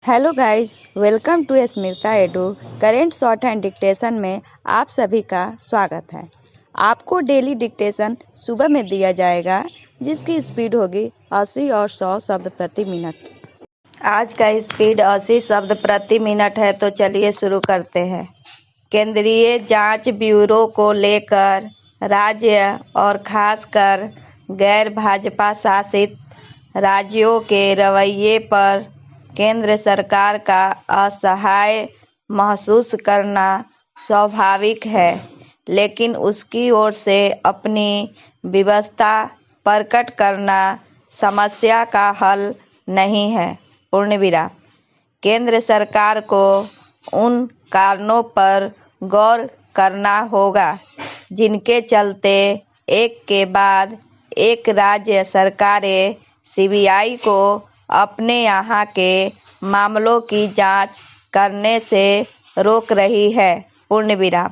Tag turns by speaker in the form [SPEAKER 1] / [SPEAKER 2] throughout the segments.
[SPEAKER 1] Hello guys, welcome to Smita Edu. Current shorthand dictation में आप सभी का स्वागत है। आपको डेली डिक्टेशन सुबह में दिया जाएगा, जिसकी स्पीड होगी 80 और 100 शब्द प्रति मिनट। आज का स्पीड 80 शब्द प्रति मिनट है, तो चलिए शुरू करते हैं। केंद्रीय जांच ब्यूरो को लेकर राज्य और खासकर गैर भाजपा शासित राज्यों के रवैये पर केंद्र सरकार का असहाय महसूस करना स्वाभाविक है, लेकिन उसकी ओर से अपनी व्यवस्था प्रकट करना समस्या का हल नहीं है। पूर्णविराम। केंद्र सरकार को उन कारणों पर गौर करना होगा जिनके चलते एक के बाद एक राज्य सरकारें सीबीआई को अपने यहाँ के मामलों की जांच करने से रोक रही है। पूर्णविराम।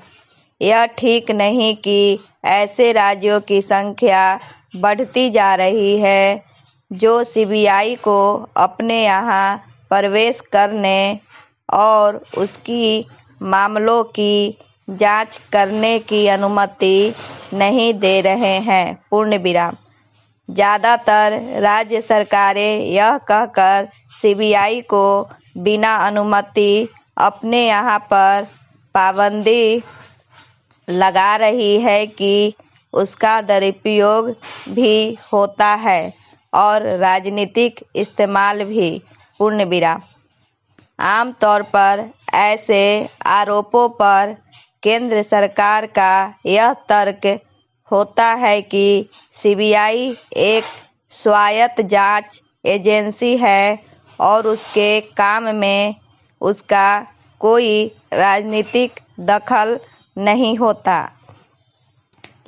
[SPEAKER 1] यह ठीक नहीं कि ऐसे राज्यों की संख्या बढ़ती जा रही है जो सीबीआई को अपने यहाँ प्रवेश करने और उसकी मामलों की जांच करने की अनुमति नहीं दे रहे हैं। पूर्णविराम। ज़्यादातर राज्य सरकारें यह कहकर सीबीआई को बिना अनुमति अपने यहाँ पर पाबंदी लगा रही है कि उसका दुरुपयोग भी होता है और राजनीतिक इस्तेमाल भी। पूर्णविराम। आमतौर पर ऐसे आरोपों पर केंद्र सरकार का यह तर्क होता है कि सीबीआई एक स्वायत्त जांच एजेंसी है और उसके काम में उसका कोई राजनीतिक दखल नहीं होता।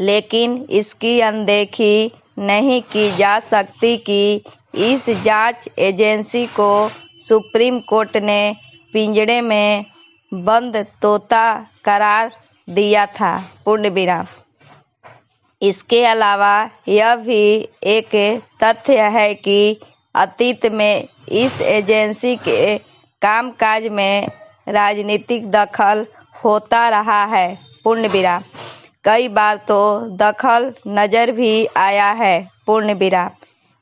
[SPEAKER 1] लेकिन इसकी अनदेखी नहीं की जा सकती कि इस जांच एजेंसी को सुप्रीम कोर्ट ने पिंजड़े में बंद तोता करार दिया था। पूर्णविराम। इसके अलावा यह भी एक तथ्य है कि अतीत में इस एजेंसी के कामकाज में राजनीतिक दखल होता रहा है। पूर्णविराम। कई बार तो दखल नजर भी आया है। पूर्णविराम।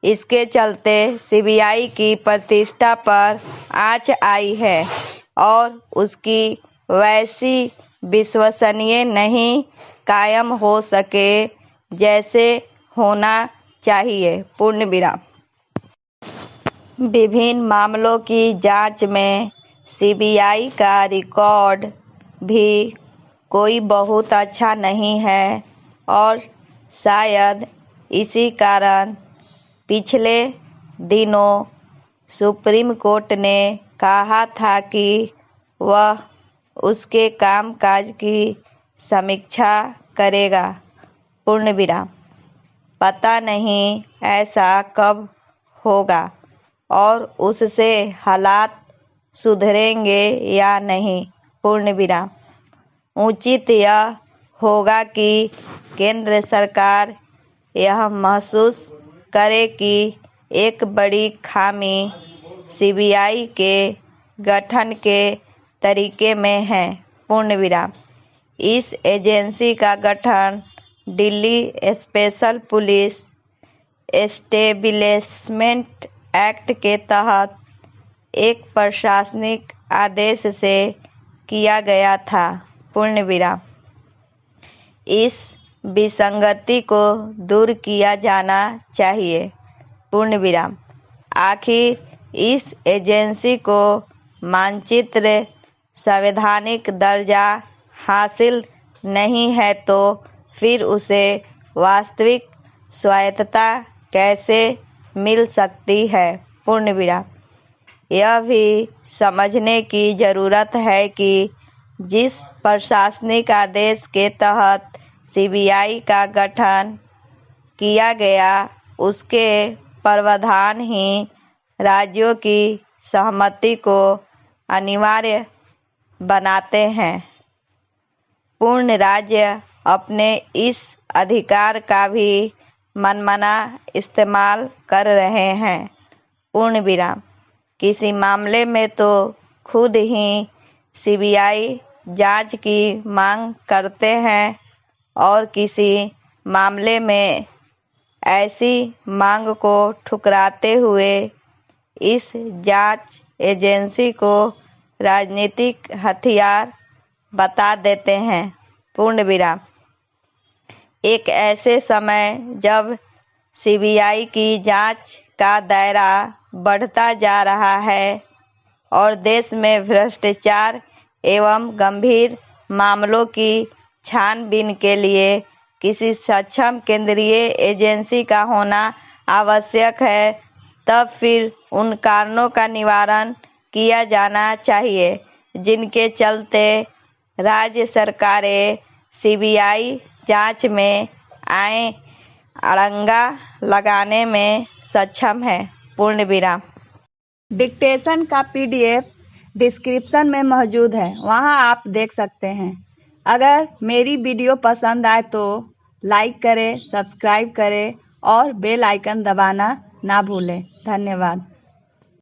[SPEAKER 1] इसके चलते सीबीआई की प्रतिष्ठा पर आंच आई है और उसकी वैसी विश्वसनीय नहीं कायम हो सके जैसे होना चाहिए। पूर्णविराम। विभिन्न मामलों की जांच में सीबीआई का रिकॉर्ड भी कोई बहुत अच्छा नहीं है और शायद इसी कारण पिछले दिनों सुप्रीम कोर्ट ने कहा था कि वह उसके कामकाज की समीक्षा करेगा। पूर्णविराम। पता नहीं ऐसा कब होगा और उससे हालात सुधरेंगे या नहीं। पूर्णविराम। उचित यह होगा कि केंद्र सरकार यह महसूस करे कि एक बड़ी खामी सीबीआई के गठन के तरीके में है। पूर्णविराम। इस एजेंसी का गठन Delhi special police establishment act के तहत एक प्रशासनिक आदेश से किया गया था। पूर्णविराम। इस विसंगति को दूर किया जाना चाहिए। पूर्णविराम। आखिर इस एजेंसी को मानचित्र संवैधानिक दर्जा हासिल नहीं है तो फिर उसे वास्तविक स्वायत्तता कैसे मिल सकती है। पूर्णविराम। यह भी समझने की ज़रूरत है कि जिस प्रशासनिक आदेश के तहत सीबीआई का गठन किया गया उसके प्रावधान ही राज्यों की सहमति को अनिवार्य बनाते हैं। पूर्ण राज्य अपने इस अधिकार का भी मनमाना इस्तेमाल कर रहे हैं। पूर्णविराम। किसी मामले में तो खुद ही सीबीआई जांच की मांग करते हैं और किसी मामले में ऐसी मांग को ठुकराते हुए इस जांच एजेंसी को राजनीतिक हथियार बता देते हैं। पूर्ण विराम। एक ऐसे समय जब सीबीआई की जांच का दायरा बढ़ता जा रहा है और देश में भ्रष्टाचार एवं गंभीर मामलों की छानबीन के लिए किसी सक्षम केंद्रीय एजेंसी का होना आवश्यक है, तब फिर उन कारणों का निवारण किया जाना चाहिए जिनके चलते राज्य सरकारें सीबीआई जांच में आए अड़ंगा लगाने में सक्षम है। पूर्ण विराम। डिक्टेशन का पीडीएफ डिस्क्रिप्शन में मौजूद है, वहां आप देख सकते हैं। अगर मेरी वीडियो पसंद आए तो लाइक करें, सब्सक्राइब करें और बेल आइकन दबाना ना भूलें। धन्यवाद।